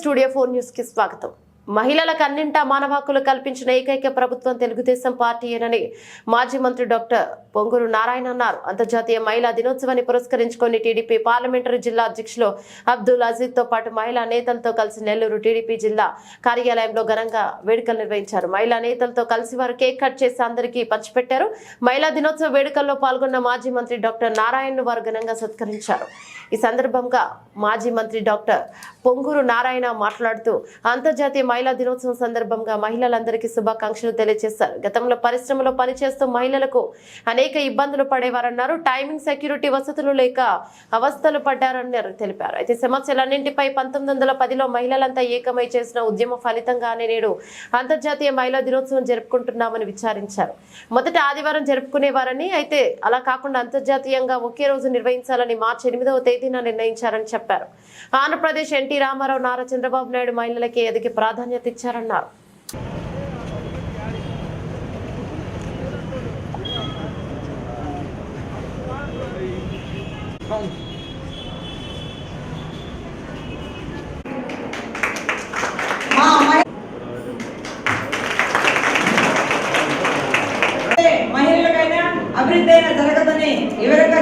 Studio 4 news కి స్వాగతం. మహిళలకు అన్నింటా మానవ హక్కులు కల్పించిన ఏకైక ప్రభుత్వం తెలుగుదేశం పార్టీయేనని మాజీ మంత్రి డాక్టర్ పొంగూరు నారాయణ అన్నారు. అంతర్జాతీయ మహిళా దినోత్సవాన్ని పురస్కరించుకొని టీడీపీ పార్లమెంటరీ జిల్లా అధ్యక్షులు అబ్దుల్ అజీజ్ తో పాటు మహిళా నేతలతో కలిసి నెల్లూరు టీడీపీ జిల్లా కార్యాలయంలో ఘనంగా వేడుకలు నిర్వహించారు. మహిళా నేతలతో కలిసి వారు కేక్ కట్ చేసి అందరికీ పంచిపెట్టారు. మహిళా దినోత్సవ వేడుకల్లో పాల్గొన్న మాజీ మంత్రి డాక్టర్ నారాయణను వారు ఘనంగా సత్కరించారు. ఈ సందర్భంగా మాజీ మంత్రి డాక్టర్ పొంగూరు నారాయణ మాట్లాడుతూ అంతర్జాతీయ మహిళా దినోత్సవం సందర్భంగా మహిళలందరికీ శుభాకాంక్షలు తెలియజేశారు. గతంలో పరిశ్రమలో పనిచేస్తూ మహిళలకు అనేక ఇబ్బందులు పడేవారన్నారు. టైమింగ్, సెక్యూరిటీ వసతులు లేక అవస్థలు పడ్డారని తెలిపారు. అయితే సమస్యలన్నింటిపై 1910లో మహిళలంతా ఏకమై చేసిన ఉద్యమ ఫలితంగానే నేడు అంతర్జాతీయ మహిళా దినోత్సవం జరుపుకుంటున్నామని విచారించారు. మొదట ఆదివారం జరుపుకునేవారని, అయితే అలా కాకుండా అంతర్జాతీయంగా ఒకే రోజు నిర్వహించాలని మార్చి 8వ తేదీన నిర్ణయించారని చెప్పారు. ఆంధ్రప్రదేశ్ ఎన్టీ రామారావు, నారా చంద్రబాబు నాయుడు మహిళలకే ఎదిగి ప్రాధాన్యత ఇచ్చారన్నారు. మహిళలకైనా అభివృద్ధి అయినా జరగదని వివరంగా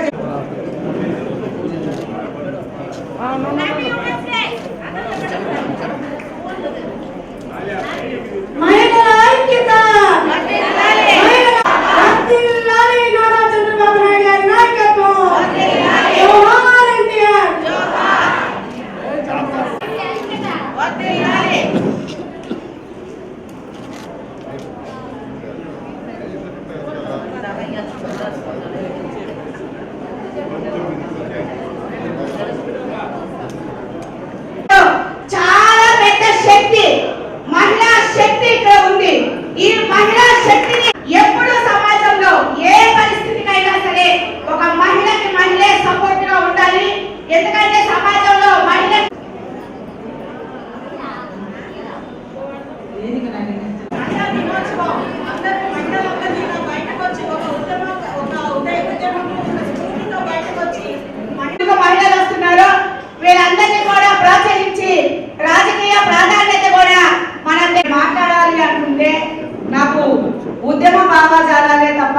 ఉద్యమ భావాజాలే తప్ప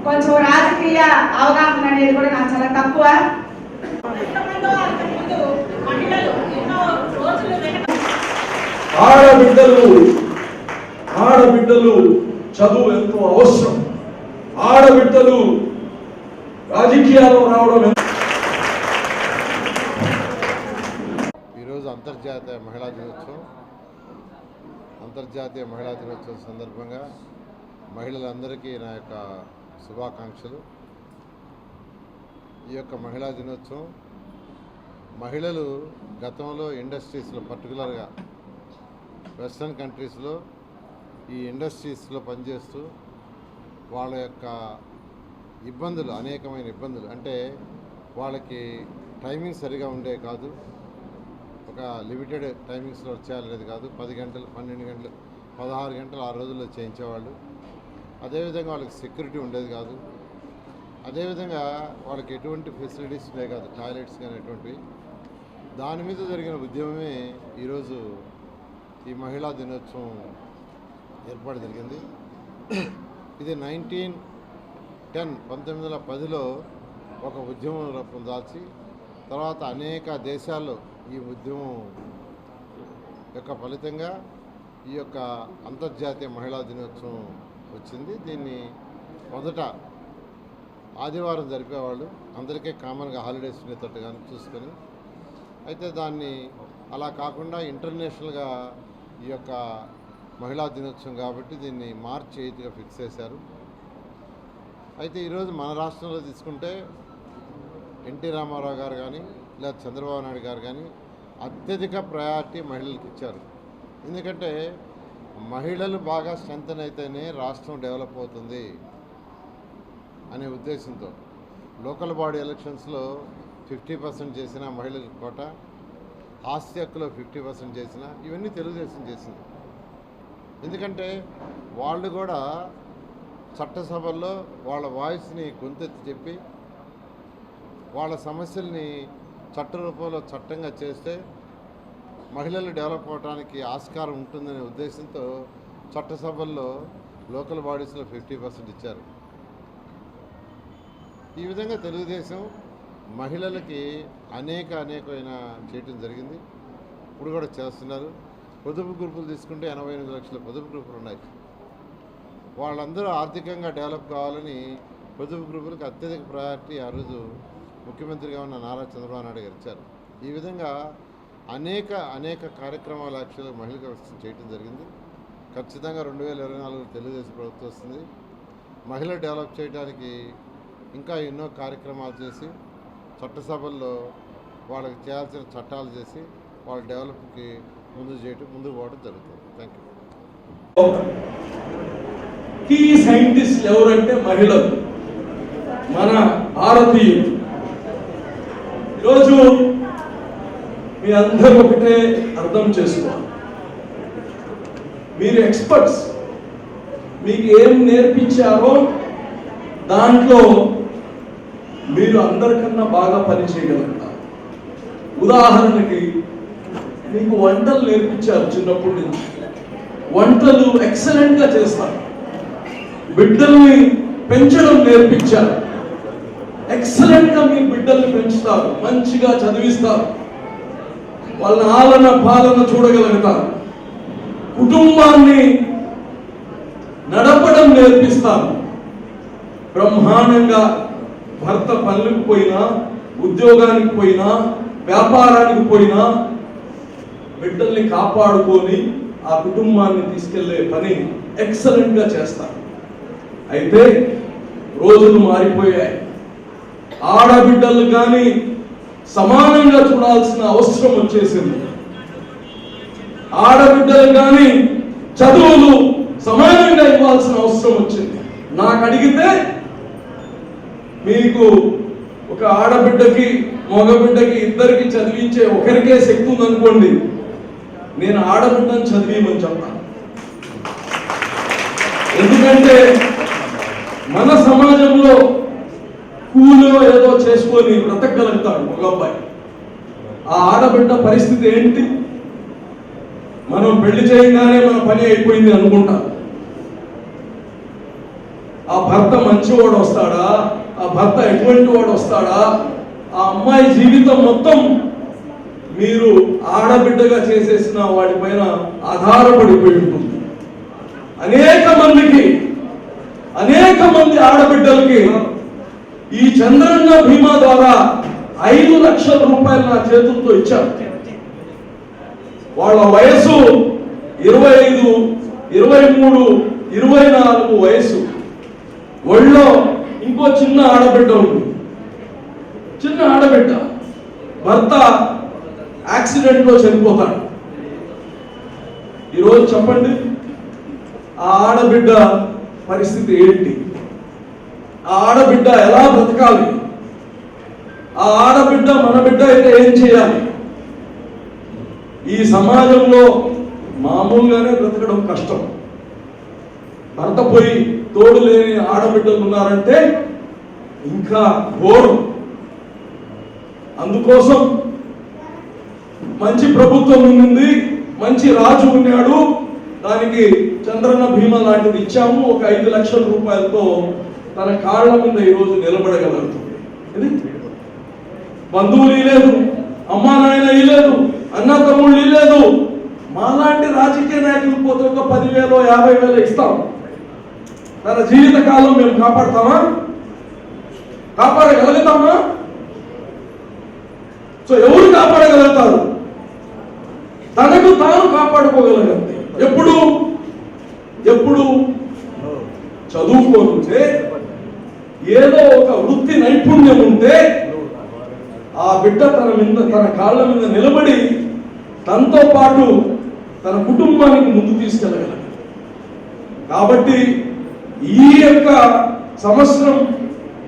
కొంచెం రాజకీయ అవగాహన అనేది కూడా నాకు చాలా తక్కువ. ఆడబిడ్డలు చదువు ఎంతో అవసరం. ఆడబిడ్డలు రాజకీయాల్లో రావడం. ఈరోజు అంతర్జాతీయ మహిళా దినోత్సవం. అంతర్జాతీయ మహిళా దినోత్సవం సందర్భంగా మహిళలందరికీ నా యొక్క శుభాకాంక్షలు. ఈ యొక్క మహిళా దినోత్సవం మహిళలు గతంలో ఇండస్ట్రీస్లో, పర్టికులర్గా వెస్ట్రన్ కంట్రీస్లో ఈ ఇండస్ట్రీస్లో పనిచేస్తూ వాళ్ళ యొక్క ఇబ్బందులు, అనేకమైన ఇబ్బందులు, అంటే వాళ్ళకి టైమింగ్ సరిగా ఉండే కాదు, ఒక లిమిటెడ్ టైమింగ్స్లో చేయాలనేది కాదు. 10 గంటలు, 12 గంటలు, 16 గంటలు ఆ రోజుల్లో చేయించేవాళ్ళు. అదేవిధంగా వాళ్ళకి సెక్యూరిటీ ఉండేది కాదు. అదేవిధంగా వాళ్ళకి ఎటువంటి ఫెసిలిటీస్ ఉండేవి కాదు, టాయిలెట్స్ కానీ ఎటువంటివి. దాని మీద జరిగిన ఉద్యమమే ఈరోజు ఈ మహిళా దినోత్సవం ఏర్పాటు జరిగింది. ఇది 1910లో ఒక ఉద్యమం రూపం దాల్చి తర్వాత అనేక దేశాల్లో ఈ ఉద్యమం యొక్క ఫలితంగా ఈ యొక్క అంతర్జాతీయ మహిళా దినోత్సవం వచ్చింది. దీన్ని మొదట ఆదివారం జరిపేవాళ్ళు, అందరికీ కామన్గా హాలిడేస్ ఉండేటట్టుగా చూసుకొని. అయితే దాన్ని అలా కాకుండా ఇంటర్నేషనల్గా ఈ యొక్క మహిళా దినోత్సవం కాబట్టి దీన్ని మార్చి 8గా ఫిక్స్ చేశారు. అయితే ఈరోజు మన రాష్ట్రంలో తీసుకుంటే ఎన్టీ రామారావు గారు కానీ లేదా చంద్రబాబు నాయుడు గారు కానీ అత్యధిక ప్రయారిటీ మహిళలకు ఇచ్చారు. ఎందుకంటే మహిళలు బాగా స్ట్రెంథెన్ అయితేనే రాష్ట్రం డెవలప్ అవుతుంది అనే ఉద్దేశంతో లోకల్ బాడీ ఎలక్షన్స్లో 50% చేసిన మహిళల కోట, ఆస్తి హక్కులో 50% చేసిన, ఇవన్నీ తెలుగుదేశం చేసింది. ఎందుకంటే వాళ్ళు కూడా చట్టసభల్లో వాళ్ళ వాయిస్ని గొంతెత్తి చెప్పి వాళ్ళ సమస్యల్ని చట్ట రూపంలో చట్టంగా చేస్తే మహిళలు డెవలప్ అవడానికి ఆస్కారం ఉంటుందనే ఉద్దేశంతో చట్టసభల్లో లోకల్ బాడీస్లో 50% ఇచ్చారు. ఈ విధంగా తెలుగుదేశం మహిళలకి అనేకమైన చేయటం జరిగింది. ఇప్పుడు కూడా చేస్తున్నారు. పొదుపు గ్రూపులు తీసుకుంటే 88 లక్షల పొదుపు గ్రూపులు ఉన్నాయి. వాళ్ళందరూ ఆర్థికంగా డెవలప్ కావాలని పొదుపు గ్రూపులకు అత్యధిక ప్రయారిటీ ఆ రోజు ముఖ్యమంత్రిగా ఉన్న నారా చంద్రబాబు నాయుడు గారు ఇచ్చారు. ఈ విధంగా అనేక కార్యక్రమాలు యాక్చువల్గా మహిళలకు చేయటం జరిగింది. ఖచ్చితంగా 2024 తెలుగుదేశం ప్రభుత్వం వస్తుంది. మహిళలు డెవలప్ చేయడానికి ఇంకా ఎన్నో కార్యక్రమాలు చేసి చట్టసభల్లో వాళ్ళకి చేయాల్సిన చట్టాలు చేసి వాళ్ళ డెవలప్కి ముందుకు పోవడం జరుగుతుంది. Thank you. కీ సైంటిస్టులు ఎవరంటే మహిళలు, మన భారతీయులు. ఈరోజు మీ అందరూ ఒకటే అర్థం చేసుకోవాలి, మీరు ఎక్స్పర్ట్స్. మీకు ఏం నేర్పించారో దాంట్లో మీరు అందరికన్నా బాగా పని చేయగలుగుతారు. ఉదాహరణకి మీకు వంటలు నేర్పించారు చిన్నప్పటి నుంచి, వంటలు ఎక్సలెంట్గా చేస్తారు. బిడ్డల్ని పెంచడం నేర్పించారు, ఎక్సలెంట్గా మీ బిడ్డల్ని పెంచుతారు, మంచిగా చదివిస్తారు, వాళ్ళ ఆలన పాలన చూడగలుగుతారు, కుటుంబాన్ని నడపడం నేర్పిస్తారు. బ్రహ్మాండంగా భర్త పనులకు పోయినా, ఉద్యోగానికి పోయినా, వ్యాపారానికి పోయినా బిడ్డల్ని కాపాడుకొని ఆ కుటుంబాన్ని తీసుకెళ్లే పని ఎక్సలెంట్గా చేస్తారు. అయితే రోజులు మారిపోయాయి. ఆడబిడ్డలు కానీ సమానంగా చూడాల్సిన అవసరం వచ్చేసింది. ఆడబిడ్డలు కానీ చదువులు సమానంగా ఇవ్వాల్సిన అవసరం వచ్చింది. నాకు అడిగితే మీకు ఒక ఆడబిడ్డకి మగబిడ్డకి ఇద్దరికి చదివించే ఒకరికే శక్తి ఉందనుకోండి, నేను ఆడబిడ్డను చదివిమని చెప్తాను. ఎందుకంటే మన సమాజంలో కూలిలో ఏదో చేసుకొని బ్రతకగలుగుతాడు ఒక అబ్బాయి. ఆ ఆడబిడ్డ పరిస్థితి ఏంటి? మనం పెళ్లి చేయగానే మన పని అయిపోయింది అనుకుంటాం. ఆ భర్త మంచివాడు వస్తాడా, ఆ భర్త ఎటువంటి వాడు వస్తాడా, ఆ అమ్మాయి జీవితం మొత్తం మీరు ఆడబిడ్డగా చేసేసిన వాడిపైన ఆధారపడిపోయి ఉంటుంది. అనేక మంది ఆడబిడ్డలకి ఈ చంద్రన్న బీమా ద్వారా 5 లక్షల రూపాయలు నా చేతులతో ఇచ్చారు. వాళ్ళ వయసు 25, 23, 24 వయసు. ఒళ్ళో ఇంకో చిన్న ఆడబిడ్డ ఉంటుంది. చిన్న ఆడబిడ్డ భర్త యాక్సిడెంట్లో చనిపోతాడు. ఈరోజు చెప్పండి, ఆ ఆడబిడ్డ పరిస్థితి ఏంటి? ఆ ఆడబిడ్డ ఎలా బ్రతకాలి? ఆ ఆడబిడ్డ మన బిడ్డ అయితే ఏం చేయాలి? ఈ సమాజంలో మామూలుగానే బ్రతకడం కష్టం. భర్త పోయి తోడు లేని ఆడబిడ్డలు ఉన్నారంటే ఇంకా ఘోరం. అందుకోసం మంచి ప్రభుత్వం ఉంది, మంచి రాజు ఉన్నాడు, దానికి చంద్రన్న బీమా లాంటిది ఇచ్చాము. ఒక 5 లక్షల రూపాయలతో తన కాళ్ళ మీద ఈరోజు నిలబడగలుగుతుంది. ఇది బంధువులు లేదు, అమ్మా నాయన లేదు, అన్న తమ్ముళ్ళు లేదు. మాలాంటి రాజకీయ నాయకులు పోతే ఒక 10,000, 50,000 ఇస్తాం. తన జీవిత కాలం మేము కాపాడుతామా? కాపాడగలుగుతామా? సో ఎవరు కాపాడగలుగుతారు? తనకు తాను కాపాడుకోగలగాలి. ఎప్పుడు చదువుకోనుంటే, ఏదో ఒక వృత్తి నైపుణ్యం ఉంటే ఆ బిడ్డ తన కాళ్ళ మీద నిలబడి తనతో పాటు తన కుటుంబానికి ముందు తీసుకెళ్ళగలరు. కాబట్టి ఈ యొక్క సంవత్సరం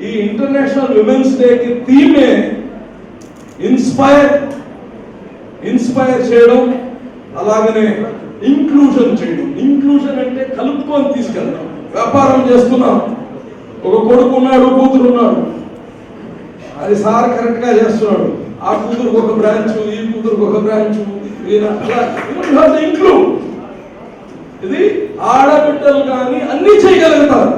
ఈ ఇంటర్నేషనల్ విమెన్స్ డేకి థీమే ఇన్స్పైర్ చేయడం, అలాగనే ఇంక్లూజన్ చేయడం. ఇంక్లూజన్ అంటే కలుపుకొని తీసుకెళ్ళడం. వ్యాపారం చేస్తున్నాం, ఒక కొడుకు ఉన్నాడు, కూతురు ఉన్నాడు, అది సార్ కరెక్ట్ గా చేస్తున్నాడు. ఆ కూతురుకు ఒక బ్రాంచ్, ఈ కూతురుకు ఒక బ్రాంచ్, ఇంక్లూడ్ ఇది ఆడబిడ్డలు కానీ అన్ని చేయగలుగుతారు.